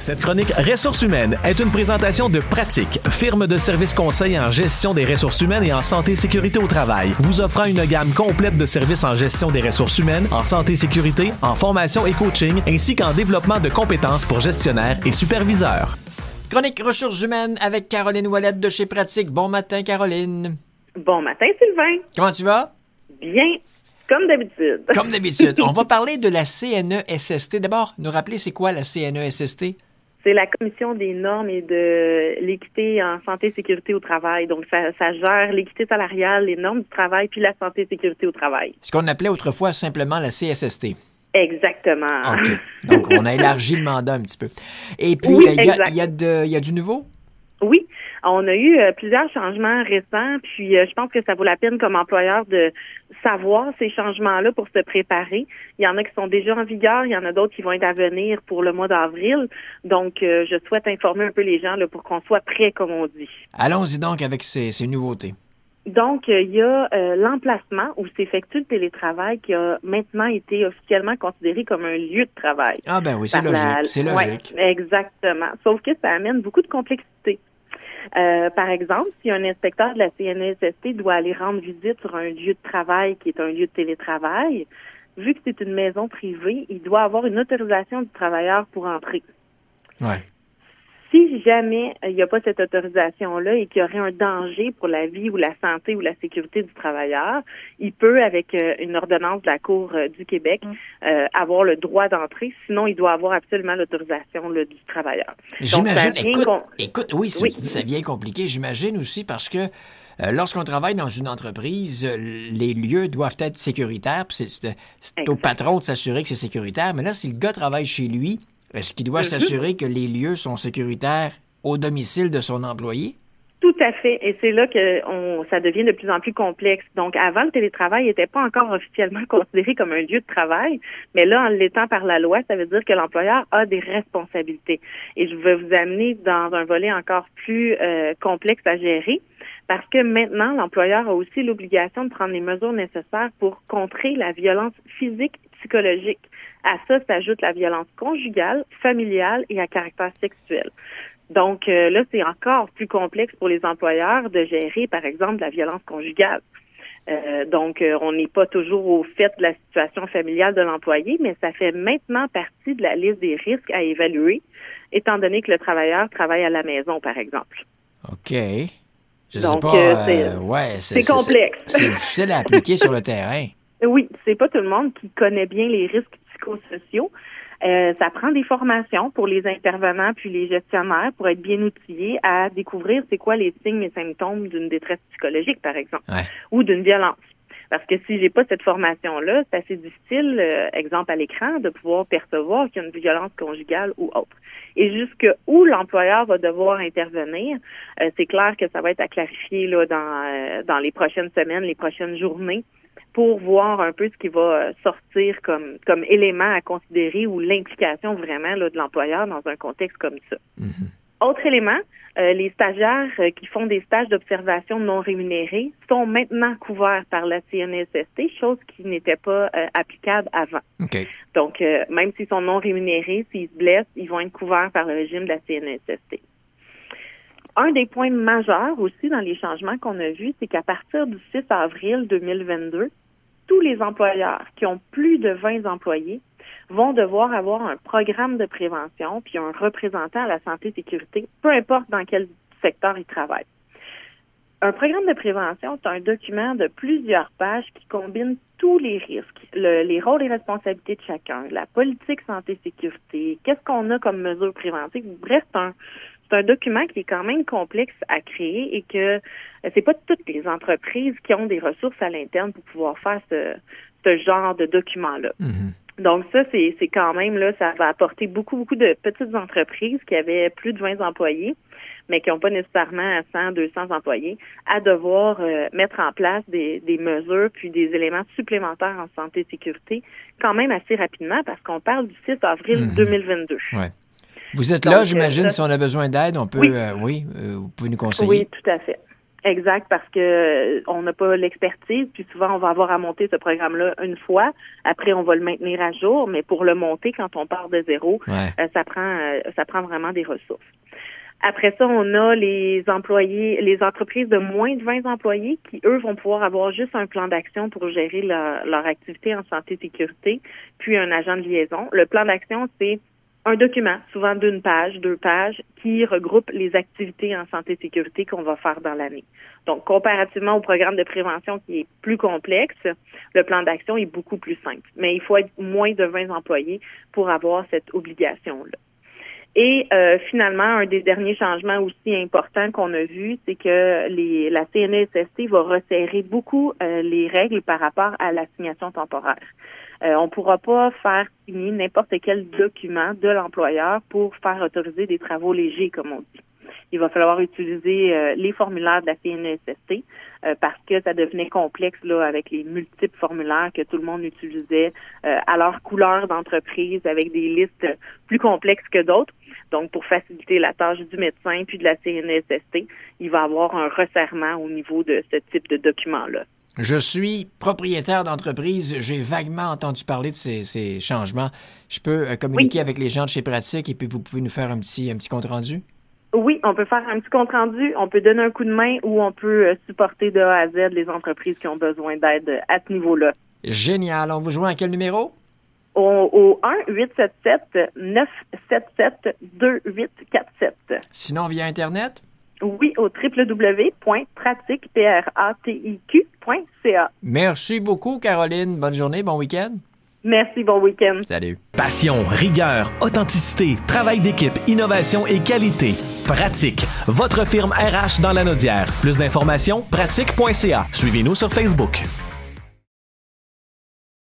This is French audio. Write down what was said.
Cette chronique Ressources humaines est une présentation de Pratique, firme de services conseils en gestion des ressources humaines et en santé et sécurité au travail, vous offrant une gamme complète de services en gestion des ressources humaines, en santé et sécurité, en formation et coaching, ainsi qu'en développement de compétences pour gestionnaires et superviseurs. Chronique Ressources humaines avec Caroline Ouellette de chez Pratique. Bon matin, Caroline. Bon matin, Sylvain. Comment tu vas? Bien, comme d'habitude. Comme d'habitude. On va parler de la CNESST. D'abord, nous rappeler c'est quoi la CNESST? C'est la Commission des normes et de l'équité en santé et sécurité au travail. Donc, ça gère l'équité salariale, les normes du travail, puis la santé et sécurité au travail. Ce qu'on appelait autrefois simplement la CSST. Exactement. OK. Donc, on a élargi le mandat un petit peu. Et puis, oui, il y a du nouveau? Oui. On a eu plusieurs changements récents, puis je pense que ça vaut la peine comme employeur de savoir ces changements-là pour se préparer. Il y en a qui sont déjà en vigueur, il y en a d'autres qui vont être à venir pour le mois d'avril. Donc, je souhaite informer un peu les gens là, pour qu'on soit prêts, comme on dit. Allons-y donc avec ces nouveautés. Donc, il y a l'emplacement où s'effectue le télétravail qui a maintenant été officiellement considéré comme un lieu de travail. Ah ben oui, c'est logique, c'est logique. Ouais, exactement. Sauf que ça amène beaucoup de complexité. Par exemple, si un inspecteur de la CNESST doit aller rendre visite sur un lieu de travail qui est un lieu de télétravail, vu que c'est une maison privée, il doit avoir une autorisation du travailleur pour entrer. Ouais. Si jamais il n'y a pas cette autorisation-là et qu'il y aurait un danger pour la vie ou la santé ou la sécurité du travailleur, il peut, avec une ordonnance de la Cour du Québec, avoir le droit d'entrer. Sinon, il doit avoir absolument l'autorisation là, du travailleur. J'imagine, écoute, oui, tu dis ça vient compliqué. J'imagine aussi parce que lorsqu'on travaille dans une entreprise, les lieux doivent être sécuritaires. Puis c'est au patron de s'assurer que c'est sécuritaire. Mais là, si le gars travaille chez lui, est-ce qu'il doit s'assurer que les lieux sont sécuritaires au domicile de son employé? Tout à fait. Et c'est là que ça devient de plus en plus complexe. Donc, avant, le télétravail n'était pas encore officiellement considéré comme un lieu de travail. Mais là, en l'étant par la loi, ça veut dire que l'employeur a des responsabilités. Et je vais vous amener dans un volet encore plus complexe à gérer. Parce que maintenant, l'employeur a aussi l'obligation de prendre les mesures nécessaires pour contrer la violence physique et psychologique. À ça s'ajoute la violence conjugale, familiale et à caractère sexuel. Donc là, c'est encore plus complexe pour les employeurs de gérer, par exemple, la violence conjugale. Donc, on n'est pas toujours au fait de la situation familiale de l'employé, mais ça fait maintenant partie de la liste des risques à évaluer, étant donné que le travailleur travaille à la maison, par exemple. OK. Je sais pas. C'est complexe. C'est difficile à appliquer sur le terrain. Oui, c'est pas tout le monde qui connaît bien les risques psychosociaux. Ça prend des formations pour les intervenants puis les gestionnaires pour être bien outillés à découvrir c'est quoi les signes et symptômes d'une détresse psychologique, par exemple, ou d'une violence. Parce que si j'ai pas cette formation-là, c'est assez difficile, exemple à l'écran, de pouvoir percevoir qu'il y a une violence conjugale ou autre. Et jusque où l'employeur va devoir intervenir, c'est clair que ça va être à clarifier là dans les prochaines semaines, les prochaines journées, pour voir un peu ce qui va sortir comme élément à considérer ou l'implication vraiment là, de l'employeur dans un contexte comme ça. Mm-hmm. Autre élément, les stagiaires qui font des stages d'observation non rémunérés sont maintenant couverts par la CNESST, chose qui n'était pas applicable avant. Okay. Donc, même s'ils sont non rémunérés, s'ils se blessent, ils vont être couverts par le régime de la CNESST. Un des points majeurs aussi dans les changements qu'on a vus, c'est qu'à partir du 6 avril 2022, tous les employeurs qui ont plus de 20 employés vont devoir avoir un programme de prévention puis un représentant à la santé et sécurité, peu importe dans quel secteur ils travaillent. Un programme de prévention, c'est un document de plusieurs pages qui combine tous les risques, les rôles et responsabilités de chacun, la politique santé-sécurité, qu'est-ce qu'on a comme mesures préventives. Bref, c'est un document qui est quand même complexe à créer et que c'est pas toutes les entreprises qui ont des ressources à l'interne pour pouvoir faire ce genre de document-là. Mm-hmm. Donc ça, c'est quand même, là, ça va apporter beaucoup de petites entreprises qui avaient plus de 20 employés, mais qui n'ont pas nécessairement 100, 200 employés, à devoir mettre en place des mesures puis des éléments supplémentaires en santé et sécurité quand même assez rapidement parce qu'on parle du 6 avril 2022. Ouais. Vous êtes là, j'imagine, si on a besoin d'aide, on peut, vous pouvez nous conseiller. Oui, tout à fait. Exact, parce que on n'a pas l'expertise, puis souvent on va avoir à monter ce programme-là une fois. Après, on va le maintenir à jour, mais pour le monter, quand on part de zéro, ça prend vraiment des ressources. Après ça, on a les entreprises de moins de 20 employés qui, eux, vont pouvoir avoir juste un plan d'action pour gérer leur activité en santé et sécurité, puis un agent de liaison. Le plan d'action, c'est un document, souvent d'1 page, 2 pages, qui regroupe les activités en santé et sécurité qu'on va faire dans l'année. Donc, comparativement au programme de prévention qui est plus complexe, le plan d'action est beaucoup plus simple. Mais il faut être moins de 20 employés pour avoir cette obligation-là. Et finalement, un des derniers changements aussi importants qu'on a vu, c'est que la CNESST va resserrer beaucoup les règles par rapport à l'assignation temporaire. On pourra pas faire signer n'importe quel document de l'employeur pour faire autoriser des travaux légers, comme on dit. Il va falloir utiliser les formulaires de la CNESST parce que ça devenait complexe là avec les multiples formulaires que tout le monde utilisait à leur couleur d'entreprise avec des listes plus complexes que d'autres. Donc, pour faciliter la tâche du médecin puis de la CNESST, il va y avoir un resserrement au niveau de ce type de document-là. Je suis propriétaire d'entreprise. J'ai vaguement entendu parler de ces changements. Je peux communiquer avec les gens de chez Pratique et puis vous pouvez nous faire un petit compte-rendu? Oui, on peut faire un petit compte-rendu. On peut donner un coup de main ou on peut supporter de A à Z les entreprises qui ont besoin d'aide à ce niveau-là. Génial. On vous joint à quel numéro? Au 1-877-977-2847. Sinon, via Internet? Oui, au www.pratique.ca. Merci beaucoup, Caroline. Bonne journée, bon week-end. Merci, bon week-end. Salut. Passion, rigueur, authenticité, travail d'équipe, innovation et qualité. Pratique, votre firme RH dans Lanaudière. Plus d'informations, pratique.ca. Suivez-nous sur Facebook.